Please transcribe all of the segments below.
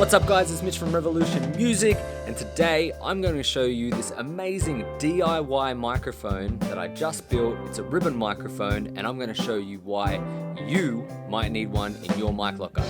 What's up guys, it's Mitch from Revolution Music, and today I'm going to show you this amazing DIY microphone that I just built. It's a ribbon microphone, and I'm going to show you why you might need one in your mic locker.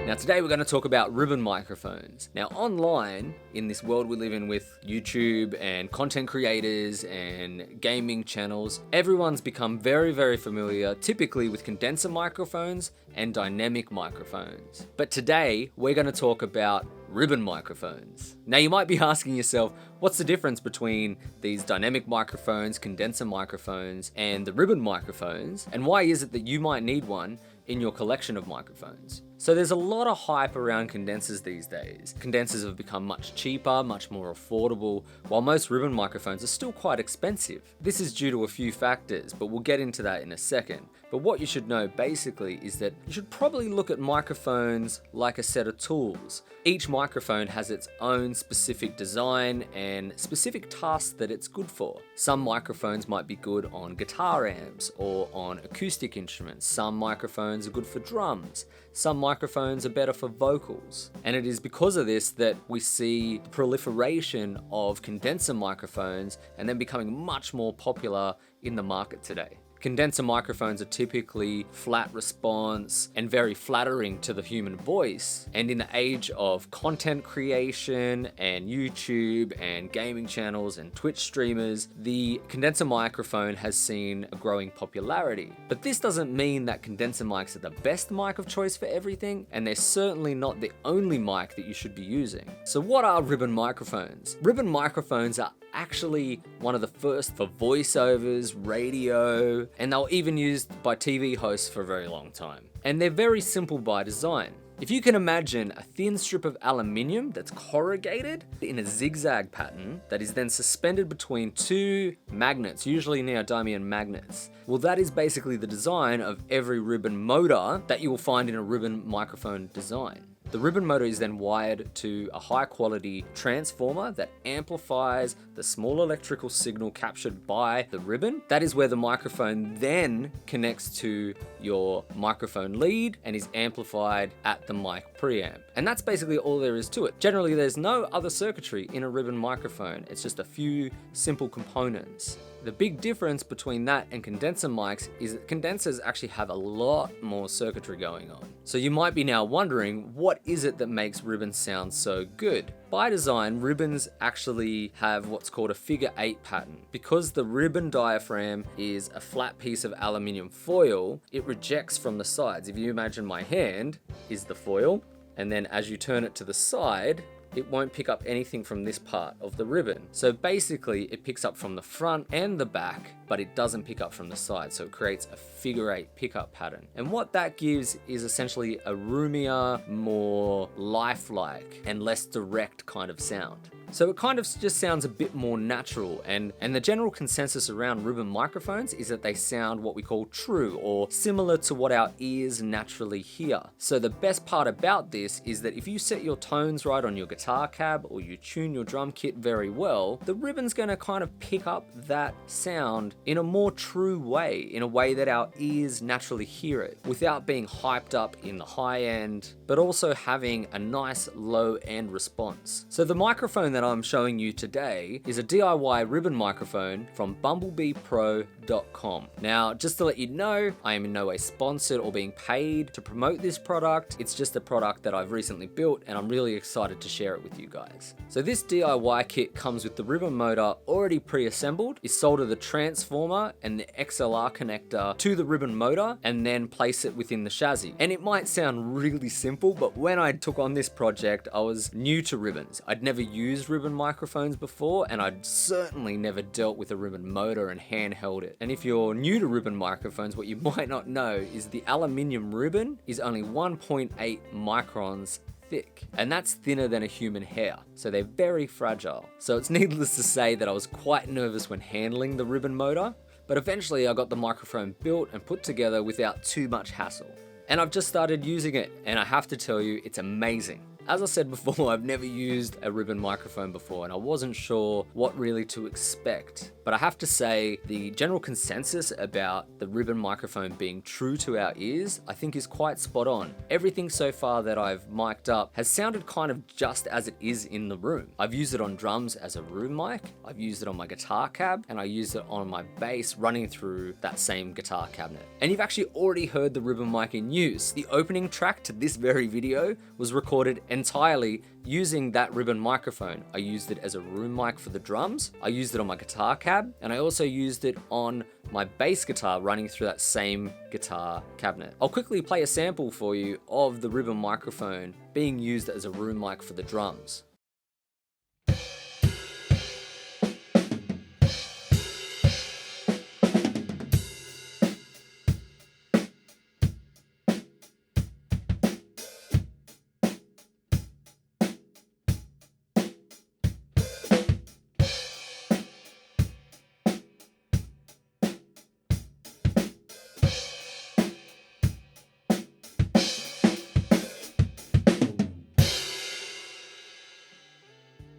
Now today we're going to talk about ribbon microphones. Now online, in this world we live in with YouTube and content creators and gaming channels, everyone's become very familiar typically with condenser microphones and dynamic microphones. But today we're going to talk about ribbon microphones. Now you might be asking yourself, what's the difference between these dynamic microphones, condenser microphones, and the ribbon microphones? And why is it that you might need one in your collection of microphones? So there's a lot of hype around condensers these days. Condensers have become much cheaper, much more affordable, while most ribbon microphones are still quite expensive. This is due to a few factors, but we'll get into that in a second. But what you should know basically is that you should probably look at microphones like a set of tools. Each microphone has its own specific design and specific tasks that it's good for. Some microphones might be good on guitar amps or on acoustic instruments. Some microphones are good for drums. Some microphones are better for vocals. And it is because of this that we see the proliferation of condenser microphones and then becoming much more popular in the market today. Condenser microphones are typically flat response and very flattering to the human voice. And in the age of content creation and YouTube and gaming channels and Twitch streamers, the condenser microphone has seen a growing popularity. But this doesn't mean that condenser mics are the best mic of choice for everything, and they're certainly not the only mic that you should be using. So what are ribbon microphones? Ribbon microphones are actually one of the first for voiceovers, radio, and they were even used by TV hosts for a very long time. And they're very simple by design. If you can imagine a thin strip of aluminium that's corrugated in a zigzag pattern that is then suspended between two magnets, usually neodymium magnets. Well, that is basically the design of every ribbon motor that you will find in a ribbon microphone design. The ribbon motor is then wired to a high quality transformer that amplifies the small electrical signal captured by the ribbon. That is where the microphone then connects to your microphone lead and is amplified at the mic preamp. And that's basically all there is to it. Generally, there's no other circuitry in a ribbon microphone. It's just a few simple components. The big difference between that and condenser mics is that condensers actually have a lot more circuitry going on. So you might be now wondering, what is it that makes ribbons sound so good? By design, ribbons actually have what's called a figure 8 pattern. Because the ribbon diaphragm is a flat piece of aluminium foil, it rejects from the sides. If you imagine my hand is the foil, and then as you turn it to the side, it won't pick up anything from this part of the ribbon. So basically it picks up from the front and the back, but it doesn't pick up from the side. So it creates a figure 8 pickup pattern. And what that gives is essentially a roomier, more lifelike and less direct kind of sound. So it kind of just sounds a bit more natural, and the general consensus around ribbon microphones is that they sound what we call true, or similar to what our ears naturally hear. So the best part about this is that if you set your tones right on your guitar cab or you tune your drum kit very well, the ribbon's going to kind of pick up that sound in a more true way, in a way that our ears naturally hear it, without being hyped up in the high end, but also having a nice low end response. So the microphone that I'm showing you today is a DIY ribbon microphone from BumblebeePro.com. Now, just to let you know, I am in no way sponsored or being paid to promote this product. It's just a product that I've recently built, and I'm really excited to share it with you guys. So this DIY kit comes with the ribbon motor already pre-assembled. It's soldered the transformer and the XLR connector to the ribbon motor and then place it within the chassis. And it might sound really simple, but when I took on this project, I was new to ribbons. I'd never used ribbon microphones before, and I'd certainly never dealt with a ribbon motor and handheld it. And if you're new to ribbon microphones, what you might not know is the aluminium ribbon is only 1.8 microns thick, and that's thinner than a human hair, so they're very fragile. So it's needless to say that I was quite nervous when handling the ribbon motor, but eventually I got the microphone built and put together without too much hassle. And I've just started using it, and I have to tell you, it's amazing. As I said before, I've never used a ribbon microphone before and I wasn't sure what really to expect. But I have to say, the general consensus about the ribbon microphone being true to our ears, I think is quite spot on. Everything so far that I've mic'd up has sounded kind of just as it is in the room. I've used it on drums as a room mic, I've used it on my guitar cab, and I used it on my bass running through that same guitar cabinet. And you've actually already heard the ribbon mic in use. The opening track to this very video was recorded entirely using that ribbon microphone. I used it as a room mic for the drums, I used it on my guitar cab, and I also used it on my bass guitar running through that same guitar cabinet. I'll quickly play a sample for you of the ribbon microphone being used as a room mic for the drums.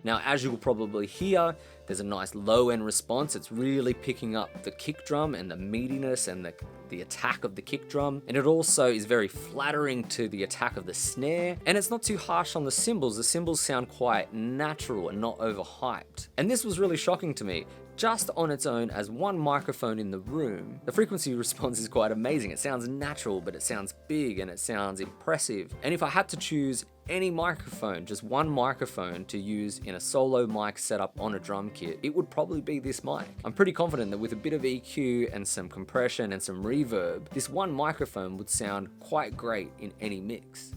Now, as you will probably hear, there's a nice low end response. It's really picking up the kick drum and the meatiness and the attack of the kick drum. And it also is very flattering to the attack of the snare. And it's not too harsh on the cymbals. The cymbals sound quite natural and not overhyped. And this was really shocking to me. Just on its own as one microphone in the room, the frequency response is quite amazing. It sounds natural, but it sounds big and it sounds impressive. And if I had to choose any microphone, just one microphone to use in a solo mic setup on a drum kit, it would probably be this mic. I'm pretty confident that with a bit of EQ and some compression and some reverb, this one microphone would sound quite great in any mix.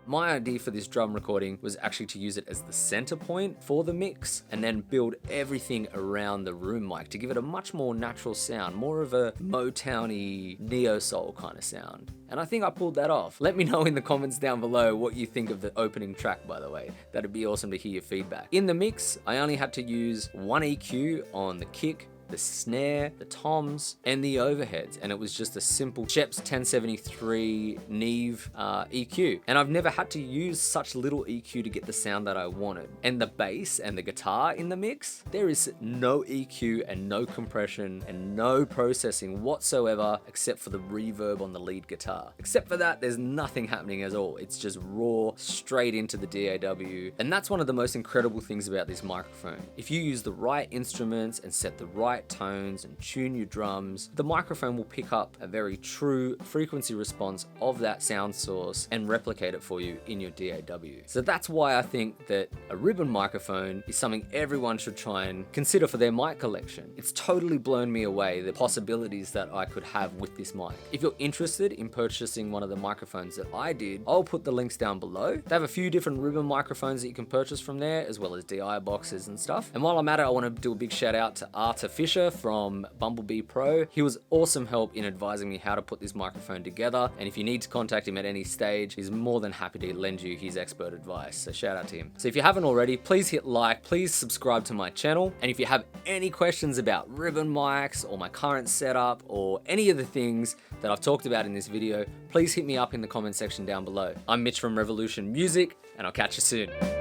My idea for this drum recording was actually to use it as the center point for the mix and then build everything around the room mic to give it a much more natural sound, more of a Motown-y neo-soul kind of sound. And I think I pulled that off. Let me know in the comments down below what you think of the opening track, by the way. That'd be awesome to hear your feedback. In the mix, I only had to use one EQ on the kick, the snare, the toms, and the overheads, and it was just a simple Shep's 1073 Neve EQ. And I've never had to use such little EQ to get the sound that I wanted. And the bass and the guitar in the mix, there is no EQ and no compression and no processing whatsoever except for the reverb on the lead guitar. Except for that, there's nothing happening at all. It's just raw, straight into the DAW. And that's one of the most incredible things about this microphone. If you use the right instruments and set the right tones and tune your drums, the microphone will pick up a very true frequency response of that sound source and replicate it for you in your DAW. So that's why I think that a ribbon microphone is something everyone should try and consider for their mic collection. It's totally blown me away, the possibilities that I could have with this mic. If you're interested in purchasing one of the microphones that I did, I'll put the links down below. They have a few different ribbon microphones that you can purchase from there, as well as DI boxes and stuff. And while I'm at it, I want to do a big shout out to Arthur Fisher from Bumblebee Pro. He was awesome help in advising me how to put this microphone together, and if you need to contact him at any stage, he's more than happy to lend you his expert advice, so shout out to him. So if you haven't already, please hit like, please subscribe to my channel, and if you have any questions about ribbon mics or my current setup or any of the things that I've talked about in this video, please hit me up in the comment section down below. I'm Mitch from Revolution Music, and I'll catch you soon.